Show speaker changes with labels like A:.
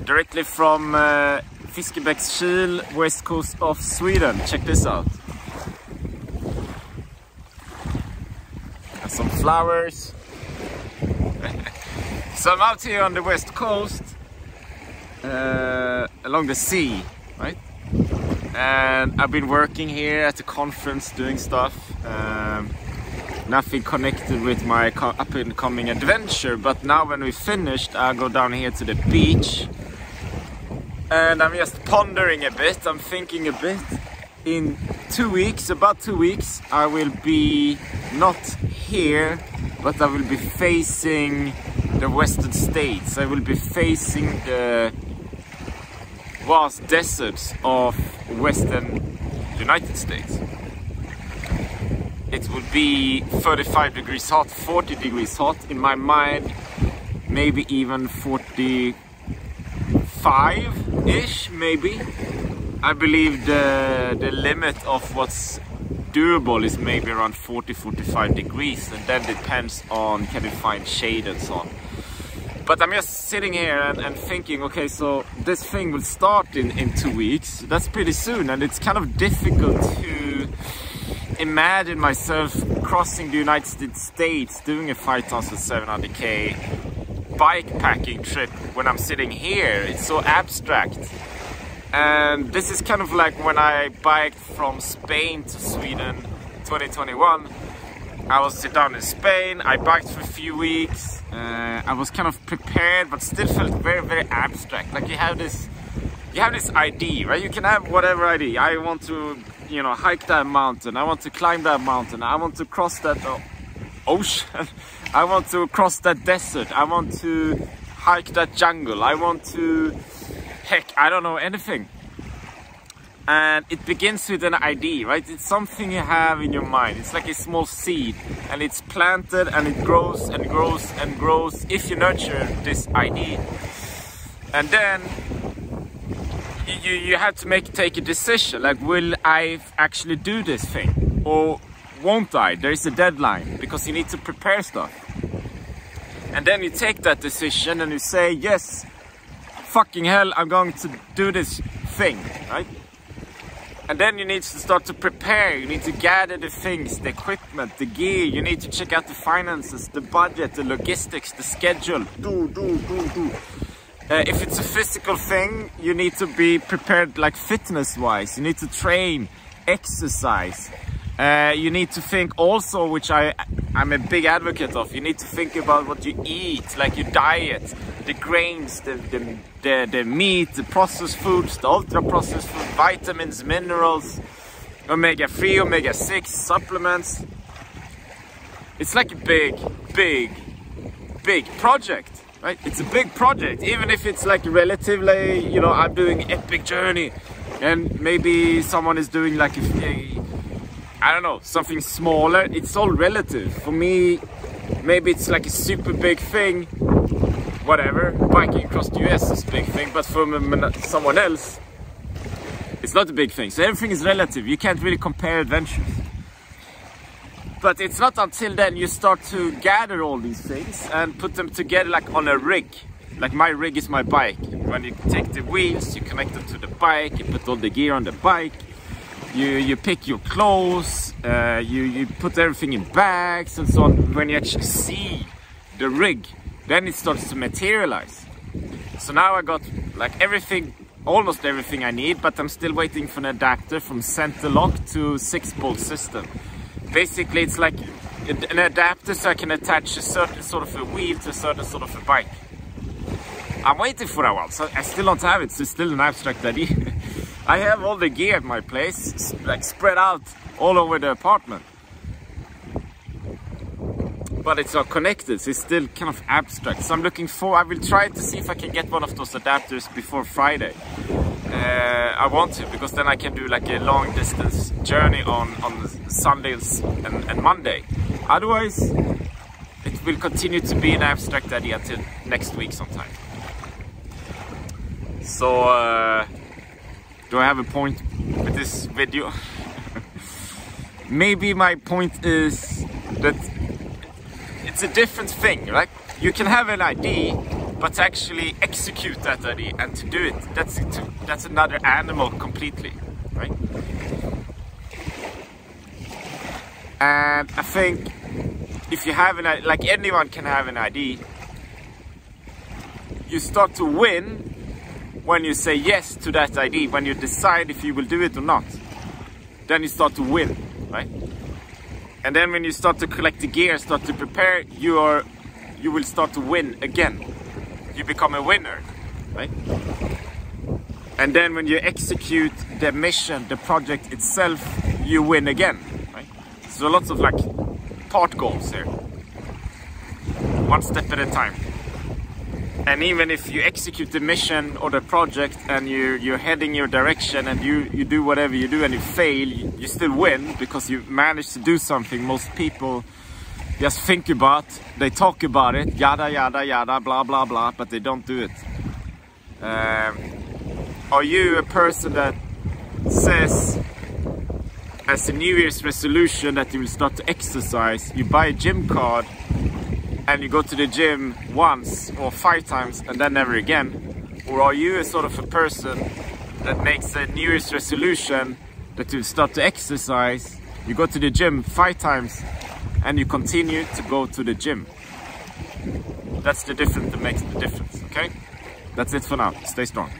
A: Directly from Fiskebäckskil, west coast of Sweden. Check this out. And some flowers. So I'm out here on the west coast, along the sea, right? And I've been working here at the conference doing stuff. Nothing connected with my up and coming adventure, but now when we finished, I'll go down here to the beach. And I'm just pondering a bit, I'm thinking a bit. In 2 weeks, about 2 weeks, I will be not here, but I will be facing the western states. I will be facing the vast deserts of western United States. It will be 35 degrees hot, 40 degrees hot in my mind, maybe even 45-ish, maybe. I believe the limit of what's doable is maybe around 40-45 degrees, and then depends on can you find shade and so on. But I'm just sitting here and thinking, okay, so this thing will start in 2 weeks. That's pretty soon, and it's kind of difficult to imagine myself crossing the United States doing a 5,700k bike packing trip when I'm sitting here. It's so abstract. And this is kind of like when I biked from Spain to Sweden 2021. I was down in Spain, I biked for a few weeks. I was kind of prepared, but still felt very, very abstract. Like you have this idea, right? You can have whatever idea. I want to, you know, hike that mountain. I want to climb that mountain. I want to cross that ocean. I want to cross that desert. I want to hike that jungle. I want to, heck, I don't know, anything. And it begins with an idea, right? It's something you have in your mind. It's like a small seed, and it's planted and it grows and grows and grows if you nurture this idea. And then you have to take a decision, like, will I actually do this thing or won't I? There is a deadline because you need to prepare stuff. And then you take that decision and you say, yes, fucking hell, I'm going to do this thing, right? And then you need to start to prepare. You need to gather the things, the equipment, the gear. You need to check out the finances, the budget, the logistics, the schedule. If it's a physical thing, you need to be prepared, like fitness-wise. You need to train, exercise. You need to think also, which I'm a big advocate of, you need to think about what you eat, like your diet, the grains, the meat, the processed foods, the ultra-processed food, vitamins, minerals, omega-3, omega-6, supplements. It's like a big project. Right? It's a big project, even if it's like relatively, you know, I'm doing epic journey and maybe someone is doing like I don't know, something smaller. It's all relative. For me, maybe it's like a super big thing, whatever. Biking across the US is a big thing, but for someone else, it's not a big thing. So everything is relative. You can't really compare adventures. But it's not until then you start to gather all these things and put them together like on a rig. Like my rig is my bike. When you take the wheels, you connect them to the bike, you put all the gear on the bike, you pick your clothes, you put everything in bags and so on. When you actually see the rig, then it starts to materialize. So now I got like everything, almost everything I need, but I'm still waiting for an adapter from center lock to 6-bolt system. Basically, it's like an adapter so I can attach a certain sort of a wheel to a certain sort of a bike. I'm waiting for a while, so I still don't have it, so it's still an abstract idea. I have all the gear at my place, like spread out all over the apartment. But it's not connected, so it's still kind of abstract. So I'm looking for, I will try to see if I can get one of those adapters before Friday. I want to, because then I can do like a long distance journey on Sundays and Monday. Otherwise, it will continue to be an abstract idea until next week sometime. So, do I have a point with this video? Maybe my point is that it's a different thing, right? You can have an idea, But to actually execute that idea and to do it, that's another animal completely, right? And I think if you have like anyone can have an idea, you start to win when you say yes to that idea, when you decide if you will do it or not. Then you start to win, right? And then when you start to collect the gear, start to prepare, you will start to win again. You become a winner, right? And then when you execute the mission, the project itself, you win again, right? So lots of like part goals here. One step at a time. And even if you execute the mission or the project and you're heading your direction and you do whatever you do and you fail, you still win because you managed to do something most people just think about, they talk about it, yada yada yada, blah blah blah, but they don't do it. Are you a person that says as a New Year's resolution that you will start to exercise, you buy a gym card and you go to the gym once or 5 times and then never again? Or are you a sort of a person that makes a New Year's resolution that you'll start to exercise, you go to the gym 5 times and you continue to go to the gym? That's the difference that makes the difference, okay? That's it for now. Stay strong.